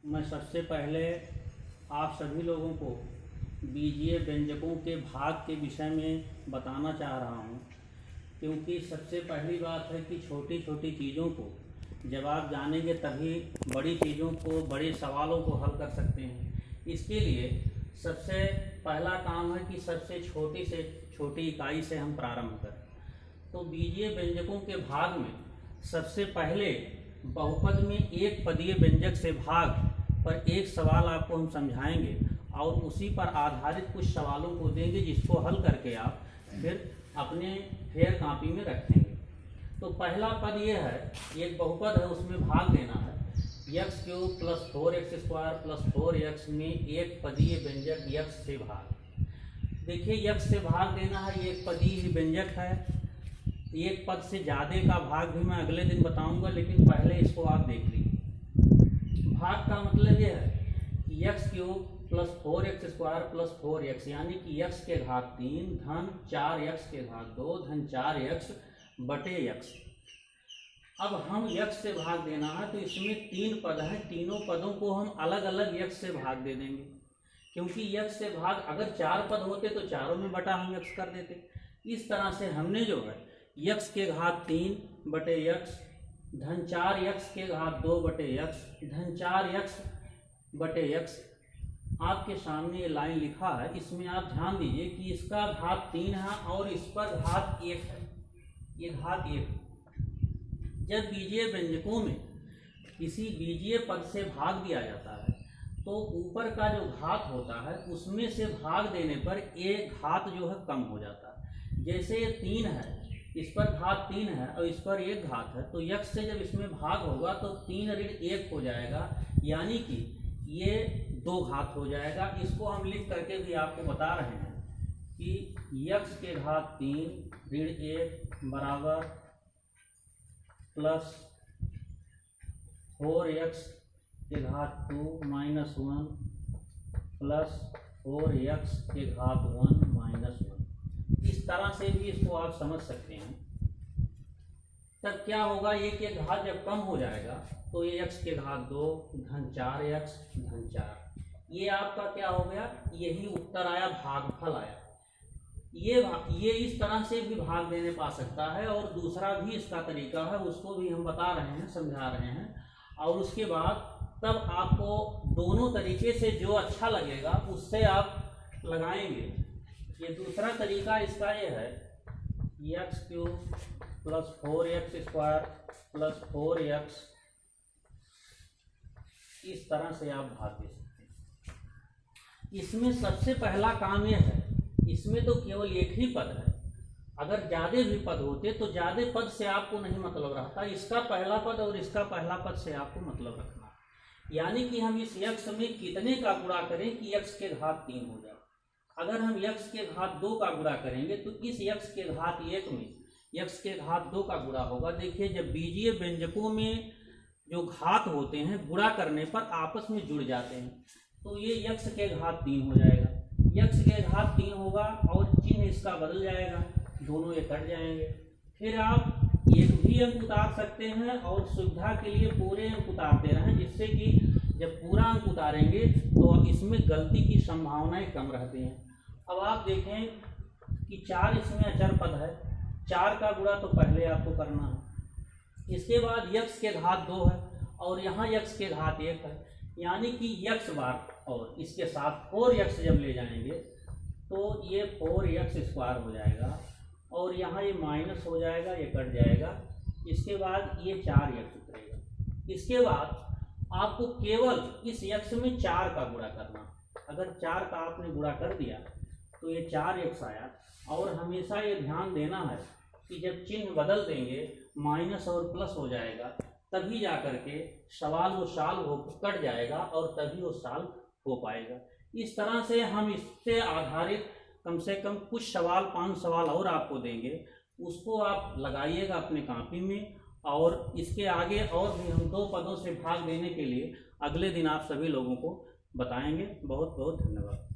मैं सबसे पहले आप सभी लोगों को बीजीय व्यंजकों के भाग के विषय में बताना चाह रहा हूँ, क्योंकि सबसे पहली बात है कि छोटी छोटी चीज़ों को जब आप जानेंगे तभी बड़ी चीज़ों को, बड़े सवालों को हल कर सकते हैं। इसके लिए सबसे पहला काम है कि सबसे छोटी से छोटी इकाई से हम प्रारंभ करें। तो बीजीय व्यंजकों के भाग में सबसे पहले बहुपद में एक पदीय व्यंजक से भाग पर एक सवाल आपको हम समझाएंगे और उसी पर आधारित कुछ सवालों को देंगे, जिसको हल करके आप फिर अपने फेयर कॉपी में रखेंगे। तो पहला पद ये है, एक बहुपद है, उसमें भाग देना है x³ + 4x² + 4x में एक पदीय व्यंजक x से भाग। देखिए, x से भाग देना है, एक पदीय व्यंजक है। एक पद से ज़्यादा का भाग भी मैं अगले दिन बताऊंगा, लेकिन पहले इसको आप देख लीजिए। भाग का मतलब ये है कि x³ + 4x² + 4x यानी कि x के घात 3 धन 4x के घात 2 धन 4x बटे x। अब हम x से भाग देना है, तो इसमें 3 पद हैं, तीनों पदों को हम अलग अलग x से भाग दे देंगे, क्योंकि x से भाग अगर 4 पद होते तो चारों में बटा हम x कर देते। इस तरह से हमने जो है x के घात 3 बटे x धन 4x के घात 2 बटे x धन 4x बटे x आपके सामने ये लाइन लिखा है। इसमें आप ध्यान दीजिए कि इसका घात 3 है और इस पर घात 1 है, ये घात 1। जब बीजीय व्यंजकों में किसी बीजीय पद से भाग दिया जाता है तो ऊपर का जो घात होता है उसमें से भाग देने पर एक घात जो है कम हो जाता है। जैसे ये 3 है, इस पर घात 3 है और इस पर एक घात है, तो x से जब इसमें भाग होगा तो 3 ऋण 1 हो जाएगा, यानी कि ये 2 घात हो जाएगा। इसको हम लिख करके भी आपको बता रहे हैं कि x के घात 3 ऋण 1 बराबर प्लस 4x के घात 2 -1 प्लस 4x के घात 1 -1। इस तरह से भी इसको आप समझ सकते हैं। तब क्या होगा, एक एक घात जब कम हो जाएगा तो ये x के घात 2 धन 4x धन 4, ये आपका क्या हो गया, यही उत्तर आया, भागफल आया। ये इस तरह से भी भाग देने पा सकता है, और दूसरा भी इसका तरीका है, उसको भी हम बता रहे हैं, समझा रहे हैं। और उसके बाद तब आपको दोनों तरीके से जो अच्छा लगेगा उससे आप लगाएंगे। ये दूसरा तरीका इसका ये है, x³ + 4x² + 4x इस तरह से आप भाग दे सकते हैं। इसमें सबसे पहला काम यह है, इसमें तो केवल एक ही पद है। अगर ज़्यादा भी पद होते तो ज़्यादा पद से आपको नहीं मतलब रहता, इसका पहला पद और इसका पहला पद से आपको मतलब रखना है। यानी कि हम इस x में कितने का गुणा करें कि x के घात 3 हो जाए। अगर हम x के घात 2 का गुणा करेंगे तो इस x के घात 1 में x के घात 2 का गुणा होगा। देखिए, जब बीजीय व्यंजकों में जो घात होते हैं गुणा करने पर आपस में जुड़ जाते हैं, तो ये x के घात 3 हो जाएगा। x के घात 3 होगा और चिन्ह इसका बदल जाएगा, दोनों ये कट जाएंगे। फिर आप एक भी अंक उतार सकते हैं और सुविधा के लिए पूरे अंक उतारते रहें, जिससे कि जब पूरा अंक उतारेंगे तो इसमें गलती की संभावनाएं कम रहती हैं। अब आप देखें कि 4 इसमें अचर पद है, 4 का गुणा तो पहले आपको करना है। इसके बाद x के घात 2 है और यहाँ x के घात 1 है, यानी कि x बार और इसके साथ 4x जब ले जाएंगे तो ये 4x² हो जाएगा और यहाँ ये माइनस हो जाएगा, ये कट जाएगा। इसके बाद ये 4x उतरेगा। इसके बाद आपको केवल इस x में 4 का गुणा करना। अगर 4 का आपने गुणा कर दिया तो ये 4x आया। और हमेशा ये ध्यान देना है कि जब चिन्ह बदल देंगे माइनस और प्लस हो जाएगा, तभी जा करके सवाल वो साल हो कट जाएगा और तभी वो साल हो पाएगा। इस तरह से हम इससे आधारित कम से कम कुछ सवाल, 5 सवाल और आपको देंगे, उसको आप लगाइएगा अपने कॉपी में। और इसके आगे और भी हम 2 पदों से भाग देने के लिए अगले दिन आप सभी लोगों को बताएंगे। बहुत बहुत धन्यवाद।